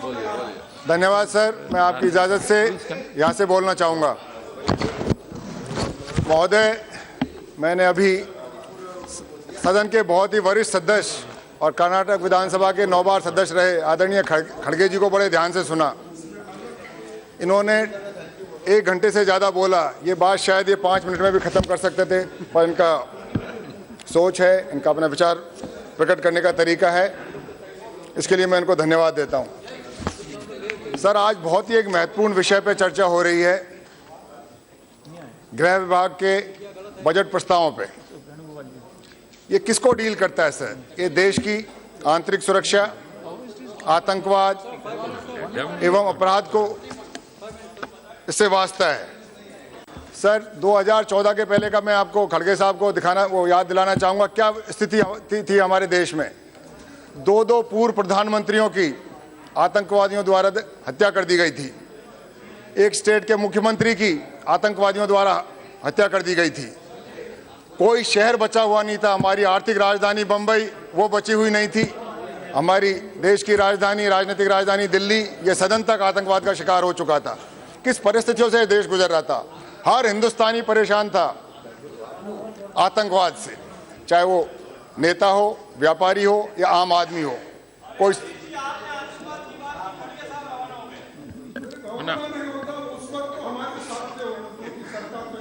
धन्यवाद सर। मैं आपकी इजाज़त से यहाँ से बोलना चाहूँगा। महोदय, मैंने अभी सदन के बहुत ही वरिष्ठ सदस्य और कर्नाटक विधानसभा के 9 बार सदस्य रहे आदरणीय खड़गे जी को बड़े ध्यान से सुना। इन्होंने 1 घंटे से ज़्यादा बोला। ये बात शायद ये 5 मिनट में भी ख़त्म कर सकते थे, पर इनका सोच है, इनका अपना विचार प्रकट करने का तरीका है, इसके लिए मैं इनको धन्यवाद देता हूँ। सर, आज बहुत ही एक महत्वपूर्ण विषय पर चर्चा हो रही है, गृह विभाग के बजट प्रस्तावों पे। ये किसको डील करता है सर? ये देश की आंतरिक सुरक्षा, आतंकवाद एवं अपराध को इससे वास्ता है। सर, 2014 के पहले का मैं आपको खड़गे साहब को याद दिलाना चाहूँगा क्या स्थिति थी हमारे देश में। 2 पूर्व प्रधानमंत्रियों की आतंकवादियों द्वारा हत्या कर दी गई थी। एक स्टेट के मुख्यमंत्री की आतंकवादियों द्वारा हत्या कर दी गई थी। कोई शहर बचा हुआ नहीं था। हमारी आर्थिक राजधानी बंबई वो बची हुई नहीं थी। हमारी देश की राजधानी, राजनीतिक राजधानी दिल्ली, ये सदन तक आतंकवाद का शिकार हो चुका था। किस परिस्थितियों से देश गुजर रहा था? हर हिंदुस्तानी परेशान था आतंकवाद से, चाहे वो नेता हो, व्यापारी हो या आम आदमी हो। कोई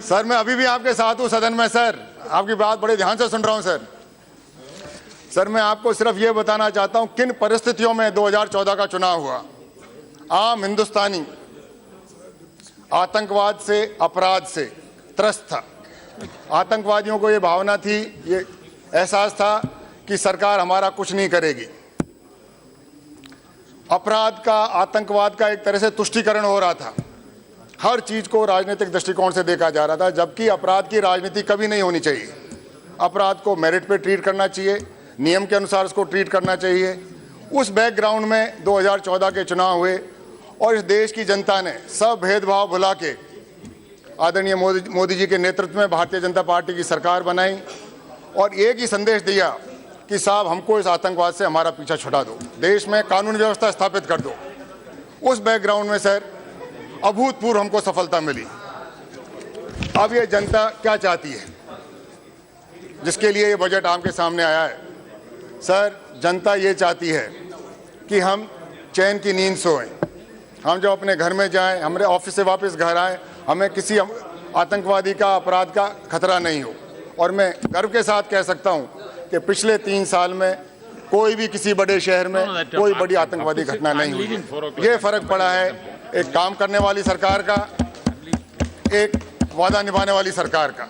सर, मैं अभी भी आपके साथ हूं सदन में सर, आपकी बात बड़े ध्यान से सुन रहा हूं सर। सर, मैं आपको सिर्फ ये बताना चाहता हूं किन परिस्थितियों में 2014 का चुनाव हुआ। आम हिंदुस्तानी आतंकवाद से, अपराध से त्रस्त था। आतंकवादियों को ये भावना थी, ये एहसास था कि सरकार हमारा कुछ नहीं करेगी। अपराध का, आतंकवाद का एक तरह से तुष्टीकरण हो रहा था। हर चीज को राजनीतिक दृष्टिकोण से देखा जा रहा था, जबकि अपराध की राजनीति कभी नहीं होनी चाहिए। अपराध को मेरिट पे ट्रीट करना चाहिए, नियम के अनुसार उसको ट्रीट करना चाहिए। उस बैकग्राउंड में 2014 के चुनाव हुए और इस देश की जनता ने सब भेदभाव भुला के आदरणीय मोदी जी के नेतृत्व में भारतीय जनता पार्टी की सरकार बनाई और एक ही संदेश दिया कि साहब, हमको इस आतंकवाद से हमारा पीछा छुड़ा दो, देश में कानून व्यवस्था स्थापित कर दो। उस बैकग्राउंड में सर अभूतपूर्व हमको सफलता मिली। अब ये जनता क्या चाहती है, जिसके लिए ये बजट आपके सामने आया है? सर, जनता ये चाहती है कि हम चैन की नींद सोएं। हम जब अपने घर में जाएं, हमारे ऑफिस से वापस घर आएं, हमें किसी आतंकवादी का, अपराध का खतरा नहीं हो। और मैं गर्व के साथ कह सकता हूं कि पिछले 3 साल में कोई भी किसी बड़े शहर में कोई बड़ी आतंकवादी घटना नहीं हुई। ये फर्क पड़ा है एक काम करने वाली सरकार का, एक वादा निभाने वाली सरकार का।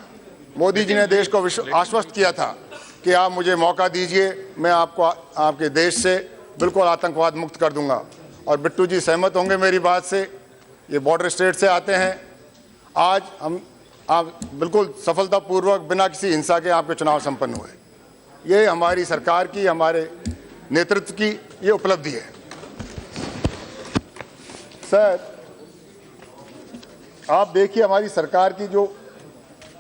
मोदी जी ने देश को आश्वस्त किया था कि आप मुझे मौका दीजिए, मैं आपको आपके देश से बिल्कुल आतंकवाद मुक्त कर दूंगा। और बिट्टू जी सहमत होंगे मेरी बात से, ये बॉर्डर स्टेट से आते हैं। आज आप बिल्कुल सफलतापूर्वक बिना किसी हिंसा के आपके चुनाव संपन्न हुए। ये हमारी सरकार की, हमारे नेतृत्व की ये उपलब्धि है। सर, आप देखिए हमारी सरकार की जो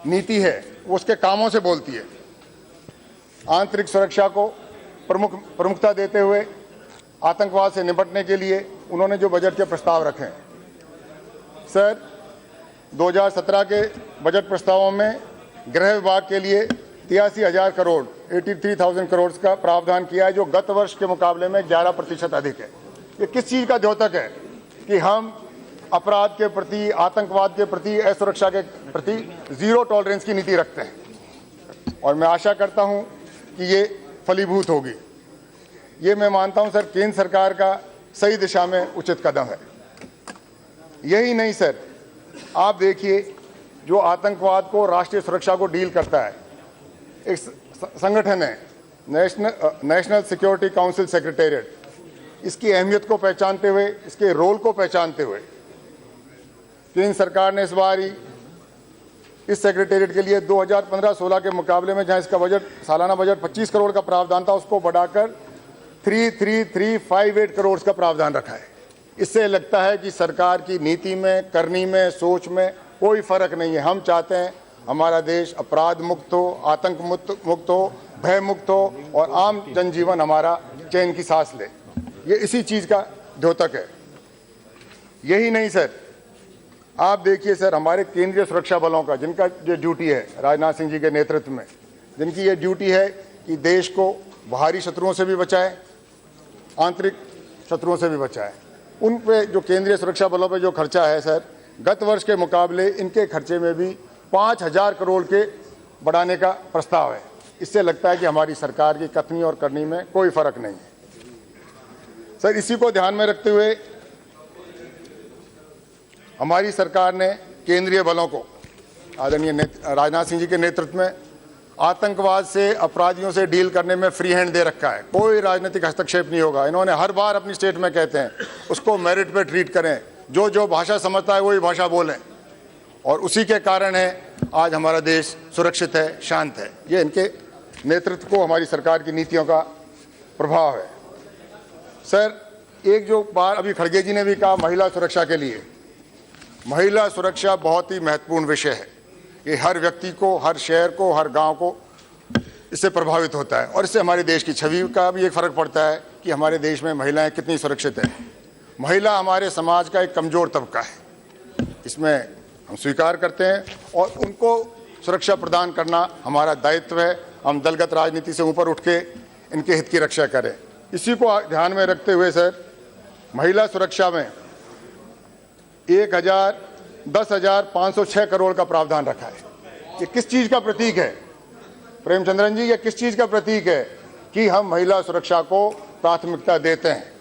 नीति है वो उसके कामों से बोलती है। आंतरिक सुरक्षा को प्रमुखता देते हुए आतंकवाद से निपटने के लिए उन्होंने जो बजट के प्रस्ताव रखे हैं, सर 2017 के बजट प्रस्तावों में गृह विभाग के लिए 83,000 करोड़ 83,000 करोड़ का प्रावधान किया है, जो गत वर्ष के मुकाबले में 11% अधिक है। ये किस चीज़ का द्योतक है कि हम अपराध के प्रति, आतंकवाद के प्रति, असुरक्षा के प्रति जीरो टॉलरेंस की नीति रखते हैं और मैं आशा करता हूं कि ये फलीभूत होगी। ये मैं मानता हूं सर केंद्र सरकार का सही दिशा में उचित कदम है। यही नहीं सर, आप देखिए जो आतंकवाद को, राष्ट्रीय सुरक्षा को डील करता है, एक संगठन है नेशनल सिक्योरिटी काउंसिल सेक्रेटेरिएट। इसकी अहमियत को पहचानते हुए, इसके रोल को पहचानते हुए केंद्र सरकार ने इस बार ही इस सेक्रेटेरिएट के लिए 2015-16 के मुकाबले में जहां इसका बजट, सालाना बजट 25 करोड़ का प्रावधान था, उसको बढ़ाकर 33358 करोड़ का प्रावधान रखा है। इससे लगता है कि सरकार की नीति में, करनी में, सोच में कोई फर्क नहीं है। हम चाहते हैं हमारा देश अपराध मुक्त हो, आतंक मुक्त हो, भय मुक्त हो और आम जनजीवन हमारा चैन की सांस ले। ये इसी चीज़ का द्योतक है। यही नहीं सर, आप देखिए सर, हमारे केंद्रीय सुरक्षा बलों का जिनका जो ड्यूटी है राजनाथ सिंह जी के नेतृत्व में, जिनकी ये ड्यूटी है कि देश को बाहरी शत्रुओं से भी बचाए, आंतरिक शत्रुओं से भी बचाए, उन पे जो केंद्रीय सुरक्षा बलों पे जो खर्चा है सर, गत वर्ष के मुकाबले इनके खर्चे में भी 5,000 करोड़ के बढ़ाने का प्रस्ताव है। इससे लगता है कि हमारी सरकार की कथनी और करनी में कोई फर्क नहीं है। सर, इसी को ध्यान में रखते हुए हमारी सरकार ने केंद्रीय बलों को आदरणीय राजनाथ सिंह जी के नेतृत्व में आतंकवाद से, अपराधियों से डील करने में फ्री हैंड दे रखा है। कोई राजनीतिक हस्तक्षेप नहीं होगा। इन्होंने हर बार अपनी स्टेट में कहते हैं उसको मेरिट पे ट्रीट करें, जो भाषा समझता है वही भाषा बोलें, और उसी के कारण है आज हमारा देश सुरक्षित है, शांत है। ये इनके नेतृत्व को हमारी सरकार की नीतियों का प्रभाव है। सर, एक जो बात अभी खड़गे जी ने भी कहा, महिला सुरक्षा के लिए, महिला सुरक्षा बहुत ही महत्वपूर्ण विषय है। ये हर व्यक्ति को, हर शहर को, हर गांव को इससे प्रभावित होता है, और इससे हमारे देश की छवि का भी एक फर्क पड़ता है कि हमारे देश में महिलाएं कितनी सुरक्षित हैं। महिला हमारे समाज का एक कमज़ोर तबका है, इसमें हम स्वीकार करते हैं, और उनको सुरक्षा प्रदान करना हमारा दायित्व है। हम दलगत राजनीति से ऊपर उठ के इनके हित की रक्षा करें। इसी को ध्यान में रखते हुए सर, महिला सुरक्षा में 10,506 करोड़ का प्रावधान रखा है। ये किस चीज़ का प्रतीक है प्रेमचंद्रन जी? ये किस चीज़ का प्रतीक है कि हम महिला सुरक्षा को प्राथमिकता देते हैं।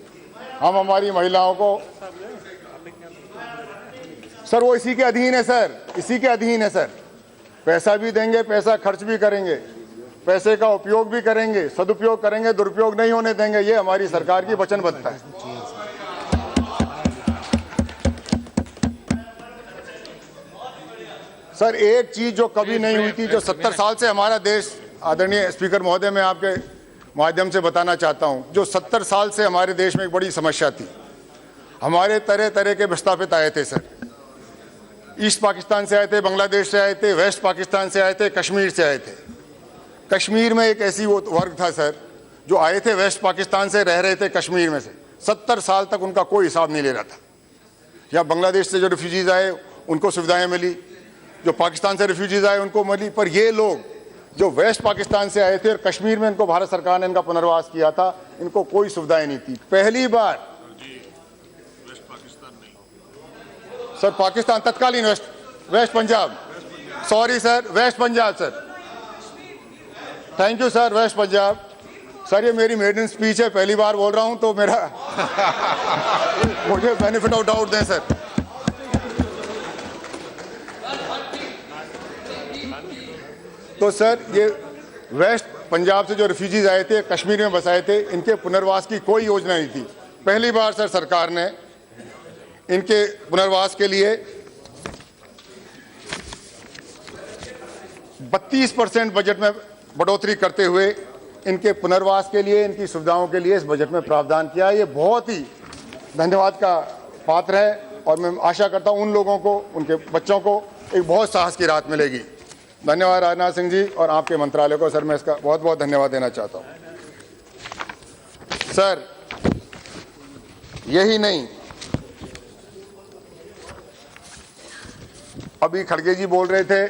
हम हमारी महिलाओं को सर, वो इसी के अधीन है सर, इसी के अधीन है सर। पैसा भी देंगे, पैसा खर्च भी करेंगे, पैसे का उपयोग भी करेंगे, सदुपयोग करेंगे, दुरुपयोग नहीं होने देंगे। ये हमारी सरकार की वचनबद्धता है। सर, एक चीज जो कभी नहीं हुई थी, जो 70 साल से हमारा देश, आदरणीय स्पीकर महोदय, मैं आपके माध्यम से बताना चाहता हूं, जो 70 साल से हमारे देश में एक बड़ी समस्या थी। हमारे तरह तरह के विस्थापित आए थे सर, ईस्ट पाकिस्तान से आए थे, बांग्लादेश से आए थे, वेस्ट पाकिस्तान से आए थे, कश्मीर से आए थे। कश्मीर में एक ऐसी वो वर्ग था सर, जो आए थे वेस्ट पाकिस्तान से, रह रहे थे कश्मीर में से, 70 साल तक उनका कोई हिसाब नहीं ले रहा था। या बांग्लादेश से जो रिफ्यूजीज आए उनको सुविधाएं मिली, जो पाकिस्तान से रिफ्यूजीज आए उनको मिली, पर ये लोग जो वेस्ट पाकिस्तान से आए थे और कश्मीर में इनको भारत सरकार ने इनका पुनर्वास किया था, इनको कोई सुविधाएं नहीं थी। पहली बार सर, पाकिस्तान तत्कालीन west Punjab, sorry sir, west Punjab sir, thank you sir, west Punjab sir. ये मेरी मेडन स्पीच है, पहली बार बोल रहा हूं, तो मेरा मुझे बेनिफिट ऑफ डाउट दें सर। तो सर, ये वेस्ट पंजाब से जो रिफ्यूजीज आए थे, कश्मीर में बसाए थे, इनके पुनर्वास की कोई योजना नहीं थी। पहली बार सर सरकार ने इनके पुनर्वास के लिए 32% बजट में बढ़ोतरी करते हुए इनके पुनर्वास के लिए, इनकी सुविधाओं के लिए इस बजट में प्रावधान किया। ये बहुत ही धन्यवाद का पात्र है, और मैं आशा करता हूं उन लोगों को, उनके बच्चों को एक बहुत साहस की रात मिलेगी। धन्यवाद राजनाथ सिंह जी और आपके मंत्रालय को सर, मैं इसका बहुत बहुत धन्यवाद देना चाहता हूं। सर, यही नहीं, अभी खड़गे जी बोल रहे थे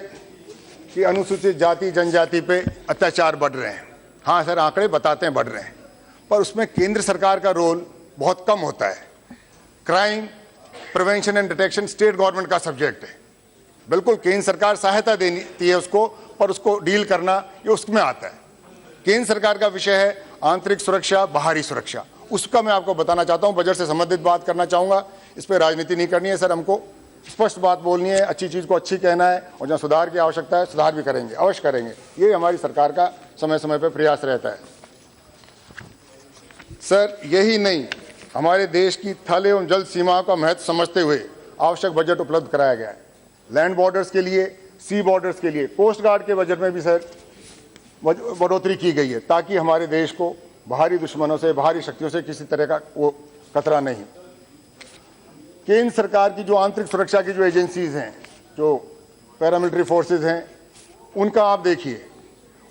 कि अनुसूचित जाति जनजाति पे अत्याचार बढ़ रहे हैं। हाँ सर, आंकड़े बताते हैं बढ़ रहे हैं, पर उसमें केंद्र सरकार का रोल बहुत कम होता है। Crime prevention and detection state government का सब्जेक्ट है। बिल्कुल केंद्र सरकार सहायता देती है उसको, पर उसको डील करना ये उसमें आता है। केंद्र सरकार का विषय है आंतरिक सुरक्षा, बाहरी सुरक्षा। उसका मैं आपको बताना चाहता हूँ, बजट से संबंधित बात करना चाहूँगा। इस पर राजनीति नहीं करनी है सर, हमको स्पष्ट बात बोलनी है, अच्छी चीज़ को अच्छी कहना है, और जहाँ सुधार की आवश्यकता है सुधार भी करेंगे, अवश्य करेंगे। ये हमारी सरकार का समय समय पर प्रयास रहता है। सर, यही नहीं, हमारे देश की थल एवं जल सीमाओं का महत्व समझते हुए आवश्यक बजट उपलब्ध कराया गया है। लैंड बॉर्डर्स के लिए, सी बॉर्डर्स के लिए, कोस्ट गार्ड के बजट में भी सर बढ़ोतरी की गई है, ताकि हमारे देश को बाहरी दुश्मनों से, बाहरी शक्तियों से किसी तरह का वो खतरा नहीं। केंद्र सरकार की जो आंतरिक सुरक्षा की जो एजेंसीज हैं, जो पैरामिलिट्री फोर्सेज हैं, उनका आप देखिए,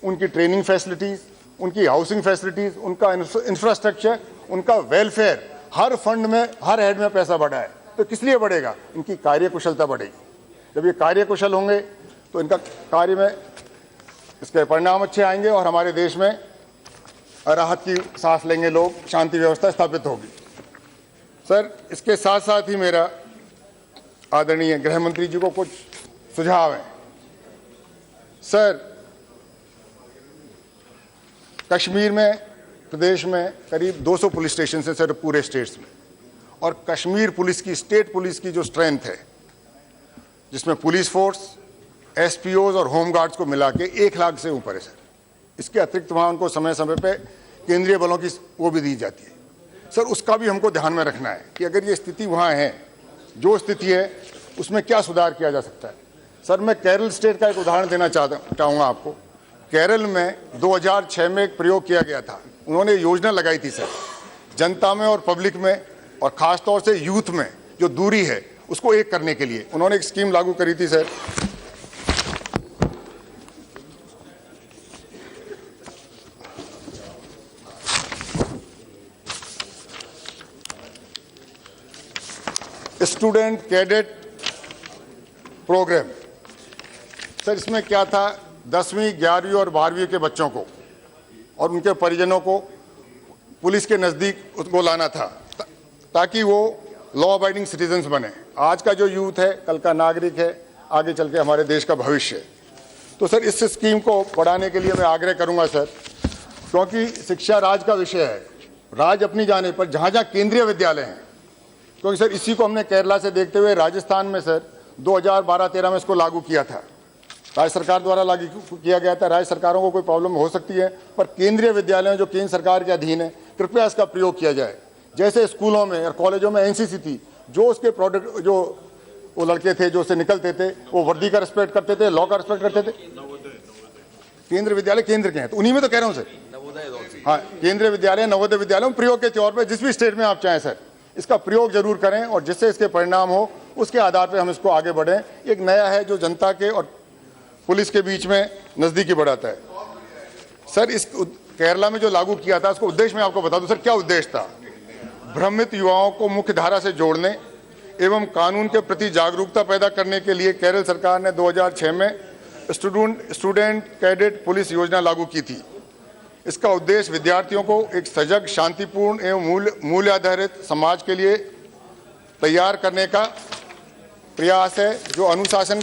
उनकी ट्रेनिंग फैसिलिटीज़, उनकी हाउसिंग फैसिलिटीज़, उनका इंफ्रास्ट्रक्चर, उनका वेलफेयर हर फंड में, हर हेड में पैसा बढ़ा है, तो किस लिए बढ़ेगा? इनकी कार्यकुशलता बढ़ेगी। जब ये कार्यकुशल होंगे तो इनका कार्य में इसके परिणाम अच्छे आएंगे और हमारे देश में राहत की सांस लेंगे लोग, शांति व्यवस्था स्थापित होगी। सर, इसके साथ साथ ही मेरा आदरणीय गृह मंत्री जी को कुछ सुझाव है। सर, कश्मीर में, प्रदेश में करीब 200 पुलिस स्टेशन है सर, पूरे स्टेट्स में, और कश्मीर पुलिस की, स्टेट पुलिस की जो स्ट्रेंथ है, जिसमें पुलिस फोर्स, एसपीओज और होमगार्ड्स को मिला के 1 लाख से ऊपर है सर। इसके अतिरिक्त वहाँ उनको समय समय पे केंद्रीय बलों की वो भी दी जाती है सर। उसका भी हमको ध्यान में रखना है कि अगर ये स्थिति वहाँ है, जो स्थिति है, उसमें क्या सुधार किया जा सकता है। सर, मैं केरल स्टेट का एक उदाहरण देना चाहूँगा आपको। केरल में 2006 में एक प्रयोग किया गया था। उन्होंने योजना लगाई थी सर, जनता में और पब्लिक में और ख़ास तौर से यूथ में जो दूरी है उसको एक करने के लिए उन्होंने एक स्कीम लागू करी थी sir. Student cadet programme. Sir, इसमें क्या था, 10वीं, 11वीं और 12वीं के बच्चों को और उनके परिजनों को पुलिस के नज़दीक उसको लाना था ताकि वो लॉ अबाइडिंग सिटीजन्स बने। आज का जो यूथ है कल का नागरिक है, आगे चल के हमारे देश का भविष्य है। तो सर, इस स्कीम को बढ़ाने के लिए मैं आग्रह करूंगा सर, क्योंकि शिक्षा राज्य का विषय है। राज्य अपनी जाने पर जहाँ जहाँ केंद्रीय विद्यालय हैं, क्योंकि सर इसी को हमने केरला से देखते हुए राजस्थान में सर 2012-13 में इसको लागू किया था, राज्य सरकार द्वारा लागू किया गया था। राज्य सरकारों को कोई प्रॉब्लम हो सकती है, पर केंद्रीय विद्यालय जो केंद्र सरकार के अधीन है, कृपया इसका प्रयोग किया जाए। जैसे स्कूलों में और कॉलेजों में एनसीसी थी, जो उसके प्रोडक्ट, जो वो लड़के थे जो उससे निकलते थे, वो वर्दी का रिस्पेक्ट करते थे, लॉ का रिस्पेक्ट करते थे। केंद्रीय विद्यालय केंद्र के हैं, तो उन्हीं में तो कह रहा हूँ सर। हाँ, केंद्रीय विद्यालय, नवोदय विद्यालय प्रयोग के तौर पर जिस भी स्टेट में आप चाहें सर, इसका प्रयोग जरूर करें और जिससे इसके परिणाम हो उसके आधार पर हम इसको आगे बढ़ें। एक नया है जो जनता के और पुलिस के बीच में नज़दीकी बढ़ाता है। सर, इस केरला में जो लागू किया था उसको उद्देश्य मैं आपको बता दूं सर, क्या उद्देश्य था। भ्रमित युवाओं को मुख्य धारा से जोड़ने एवं कानून के प्रति जागरूकता पैदा करने के लिए केरल सरकार ने 2006 में स्टूडेंट कैडेट पुलिस योजना लागू की थी। इसका उद्देश्य विद्यार्थियों को एक सजग, शांतिपूर्ण एवं मूल्य आधारित समाज के लिए तैयार करने का प्रयास है, जो अनुशासन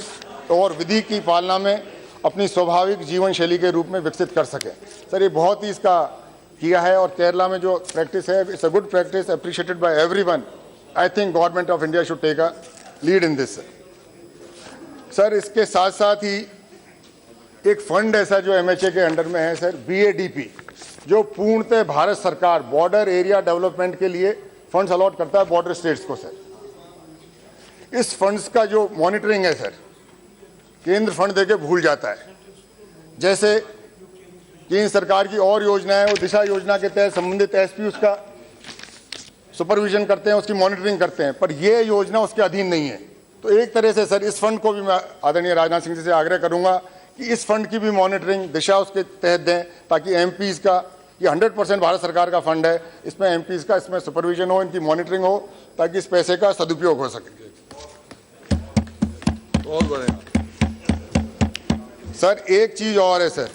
और विधि की पालना में अपनी स्वाभाविक जीवन शैली के रूप में विकसित कर सके। सर, ये बहुत ही इसका किया है और केरला में जो प्रैक्टिस है, it's a good practice, appreciated by everyone. I think government of India should take a lead in this. Sir, इसके साथ साथ ही एक फंड ऐसा जो एमएचए के अंडर में है सर, बीएडीपी, जो पूर्णतः भारत सरकार बॉर्डर एरिया डेवलपमेंट के लिए फंड्स अलॉट करता है बॉर्डर स्टेट्स को। सर, इस फंड्स का जो मॉनिटरिंग है सर, केंद्र फंड देके भूल जाता है। जैसे केंद्र सरकार की और योजनाएं, वो दिशा योजना के तहत संबंधित एसपी उसका सुपरविजन करते हैं, उसकी मॉनिटरिंग करते हैं, पर ये योजना उसके अधीन नहीं है। तो एक तरह से सर, इस फंड को भी मैं आदरणीय राजनाथ सिंह जी से आग्रह करूंगा कि इस फंड की भी मॉनिटरिंग दिशा उसके तहत दें, ताकि एमपीज का, ये 100% भारत सरकार का फंड है, इसमें एमपीज का इसमें सुपरविजन हो, इनकी मॉनिटरिंग हो, ताकि इस पैसे का सदुपयोग हो सके। बहुत बढ़िया सर। एक चीज और है सर,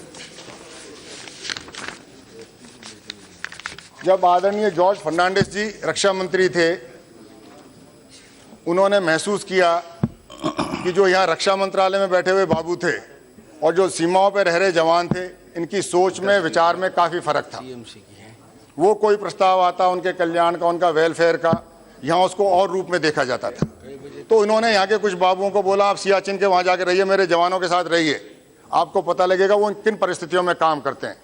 जब आदरणीय जॉर्ज फर्नांडिस जी रक्षा मंत्री थे, उन्होंने महसूस किया कि जो यहाँ रक्षा मंत्रालय में बैठे हुए बाबू थे और जो सीमाओं पर रह रहे जवान थे, इनकी सोच में, विचार में काफ़ी फर्क था। वो कोई प्रस्ताव आता उनके कल्याण का, उनका वेलफेयर का, यहाँ उसको और रूप में देखा जाता था। तो इन्होंने यहाँ के कुछ बाबुओं को बोला, आप सियाचिन के वहाँ जाकर रहिए, मेरे जवानों के साथ रहिए, आपको पता लगेगा वो किन परिस्थितियों में काम करते हैं।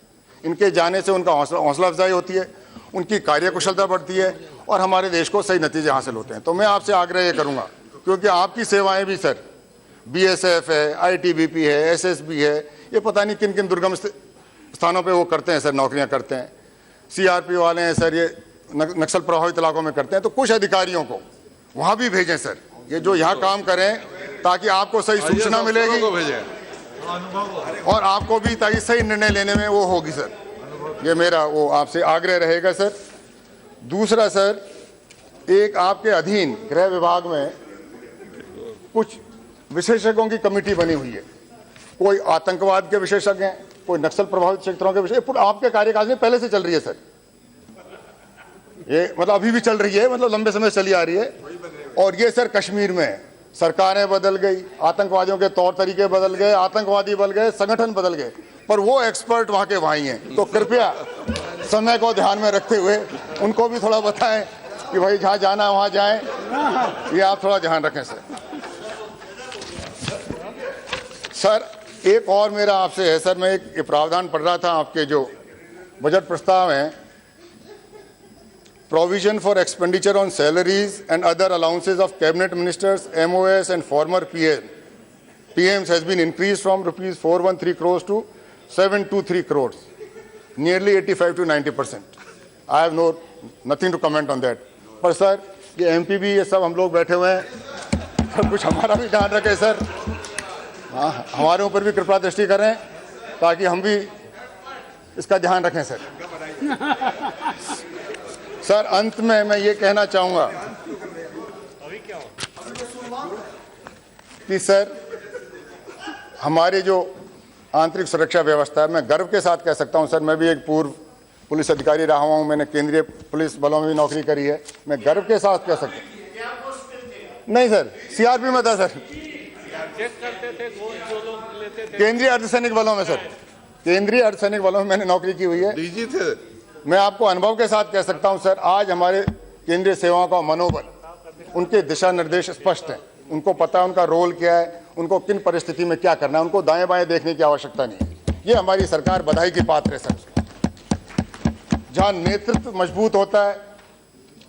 इनके जाने से उनका हौसला अफजाई होती है, उनकी कार्यकुशलता बढ़ती है और हमारे देश को सही नतीजे हासिल होते हैं। तो मैं आपसे आग्रह ये करूँगा, क्योंकि आपकी सेवाएं भी सर, बीएसएफ है, आईटीबीपी है, एसएसबी है, ये पता नहीं किन किन दुर्गम स्थानों पे वो करते हैं सर, नौकरियां करते हैं। सीआरपी वाले हैं सर, ये नक्सल प्रभावित इलाकों में करते हैं। तो कुछ अधिकारियों को वहाँ भी भेजें सर, ये जो यहाँ काम करें, ताकि आपको सही सूचना मिलेगी और आपको भी ताकि सही निर्णय लेने में वो होगी सर। ये मेरा वो आपसे आग्रह रहेगा सर। दूसरा सर, एक आपके अधीन गृह विभाग में कुछ विशेषज्ञों की कमेटी बनी हुई है। कोई आतंकवाद के विशेषज्ञ हैं, कोई नक्सल प्रभावित क्षेत्रों के विशेषज्ञ। आपके कार्यकाल में पहले से चल रही है सर, ये मतलब अभी भी चल रही है, मतलब लंबे समय से चली आ रही है। और ये सर कश्मीर में सरकारें बदल गई, आतंकवादियों के तौर तरीके बदल गए, आतंकवादी बदल गए, संगठन बदल गए, पर वो एक्सपर्ट वहां के वहीं हैं। तो कृपया समय को ध्यान में रखते हुए उनको भी थोड़ा बताएं कि भाई जहाँ जाना वहाँ जाएं, ये आप थोड़ा ध्यान रखें सर। सर एक और मेरा आपसे है सर, मैं एक प्रावधान पढ़ रहा था आपके जो बजट प्रस्ताव हैं, provision for expenditure on salaries and other allowances of cabinet ministers, MOS and farmer PMs has been increased from rupees 413 crores to 723 crores, nearly 85 to 90%. I have nothing to comment on that. पर sir ये MP भी ये सब हम लोग बैठे हुए हैं, सब कुछ हमारा भी ध्यान रखें सर। हाँ, हमारे ऊपर भी कृपया दृष्टि करें ताकि हम भी इसका ध्यान रखें सर। सर अंत में मैं ये कहना चाहूँगा कि सर हमारी जो आंतरिक सुरक्षा व्यवस्था है, मैं गर्व के साथ कह सकता हूँ सर, मैं भी एक पूर्व पुलिस अधिकारी रहा हूँ, मैंने केंद्रीय पुलिस बलों में भी नौकरी करी है, मैं गर्व के साथ कह सकता हूँ। नहीं सर, CRP में था सर, केंद्रीय अर्धसैनिक बलों में सर, केंद्रीय अर्धसैनिक बलों में मैंने नौकरी की हुई है। डीजी थे। मैं आपको अनुभव के साथ कह सकता हूं सर, आज हमारे केंद्रीय सेवाओं का मनोबल, उनके दिशा निर्देश स्पष्ट हैं, उनको पता है उनका रोल क्या है, उनको किन परिस्थिति में क्या करना है, उनको दाएं बाएं देखने की आवश्यकता नहीं है। ये हमारी सरकार बधाई की पात्र है सर। जहां नेतृत्व मजबूत होता है,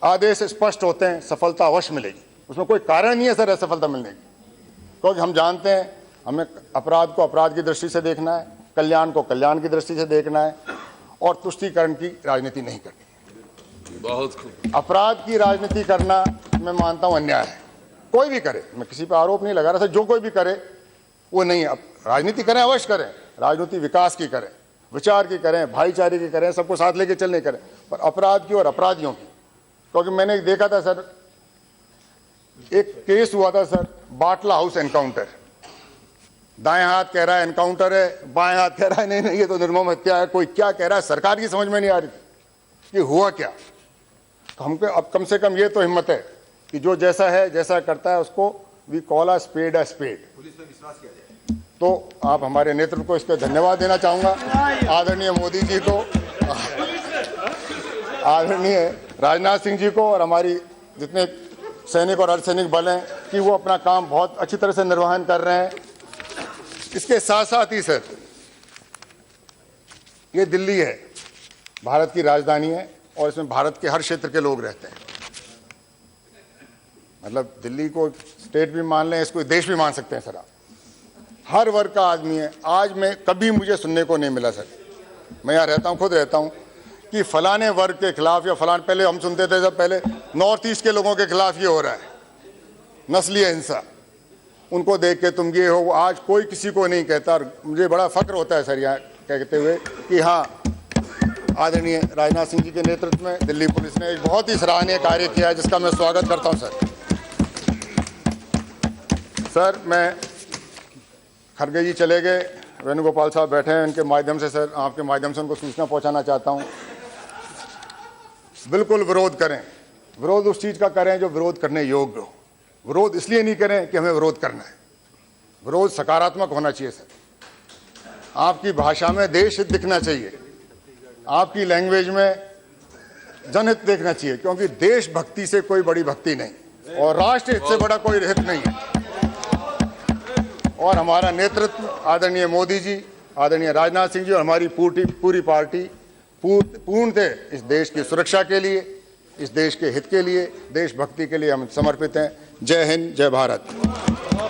आदेश स्पष्ट होते हैं, सफलता अवश्य मिलेगी। उसमें कोई कारण नहीं है सर असफलता मिलने की, क्योंकि हम जानते हैं हमें अपराध को अपराध की दृष्टि से देखना है, कल्याण को कल्याण की दृष्टि से देखना है, और तुष्टीकरण की राजनीति नहीं करनी। बहुत खूब। अपराध की राजनीति करना मैं मानता हूं अन्याय है, कोई भी करे, मैं किसी पर आरोप नहीं लगा रहा था, जो कोई भी करे वो नहीं। अब राजनीति करें, अवश्य करें, राजनीति विकास की करें, विचार की करें, भाईचारे की करें, सबको साथ लेके चलने करें, पर अपराध की और अपराधियों की। क्योंकि मैंने देखा था सर, एक केस हुआ था सर, बाटला हाउस एनकाउंटर, दाएं हाथ कह रहा है एनकाउंटर है, बाएं हाथ कह रहा है नहीं नहीं ये तो निर्मम हत्या है, कोई क्या कह रहा है, सरकार की समझ में नहीं आ रही थी ये हुआ क्या। तो हमको अब कम से कम ये तो हिम्मत है कि जो जैसा है, जैसा करता है, उसको we call a spade a spade. Police में विश्वास किया जाए। तो आप हमारे नेतृत्व को इस पर धन्यवाद देना चाहूँगा, आदरणीय मोदी जी को, आदरणीय राजनाथ सिंह जी को, और हमारी जितने सैनिक और अर्धसैनिक बल हैं कि वो अपना काम बहुत अच्छी तरह से निर्वहन कर रहे हैं। इसके साथ साथ ही सर, ये दिल्ली है, भारत की राजधानी है, और इसमें भारत के हर क्षेत्र के लोग रहते हैं। मतलब दिल्ली को स्टेट भी मान लें, इसको देश भी मान सकते हैं सर आप। हर वर्ग का आदमी है। आज मैं कभी मुझे सुनने को नहीं मिला सर, मैं यहाँ रहता हूँ, खुद रहता हूँ, कि फलाने वर्ग के खिलाफ या फलाने, पहले हम सुनते थे जब पहले नॉर्थ ईस्ट के लोगों के खिलाफ ये हो रहा है, नस्लीय हिंसा, उनको देख के तुम ये हो। आज कोई किसी को नहीं कहता, और मुझे बड़ा फक्र होता है सर यहाँ कहते हुए कि हाँ, आदरणीय राजनाथ सिंह जी के नेतृत्व में दिल्ली पुलिस ने एक बहुत ही सराहनीय कार्य किया है, जिसका मैं स्वागत करता हूँ सर। सर मैं, खड़गे जी चले गए, वेणुगोपाल साहब बैठे हैं, इनके माध्यम से सर, आपके माध्यम से उनको सूचना पहुँचाना चाहता हूँ, बिल्कुल विरोध करें। विरोध उस चीज़ का करें जो विरोध करने योग्य हो। विरोध इसलिए नहीं करें कि हमें विरोध करना है, विरोध सकारात्मक होना चाहिए सर। आपकी भाषा में देश हित दिखना चाहिए, आपकी लैंग्वेज में जनहित देखना चाहिए, क्योंकि देशभक्ति से कोई बड़ी भक्ति नहीं और राष्ट्र हित से बड़ा कोई हित नहीं है। और हमारा नेतृत्व आदरणीय मोदी जी, आदरणीय राजनाथ सिंह जी और हमारी पूरी पार्टी पूर्णतः इस देश की सुरक्षा के लिए, इस देश के हित के लिए, देशभक्ति के लिए हम समर्पित हैं। जय हिंद, जय भारत।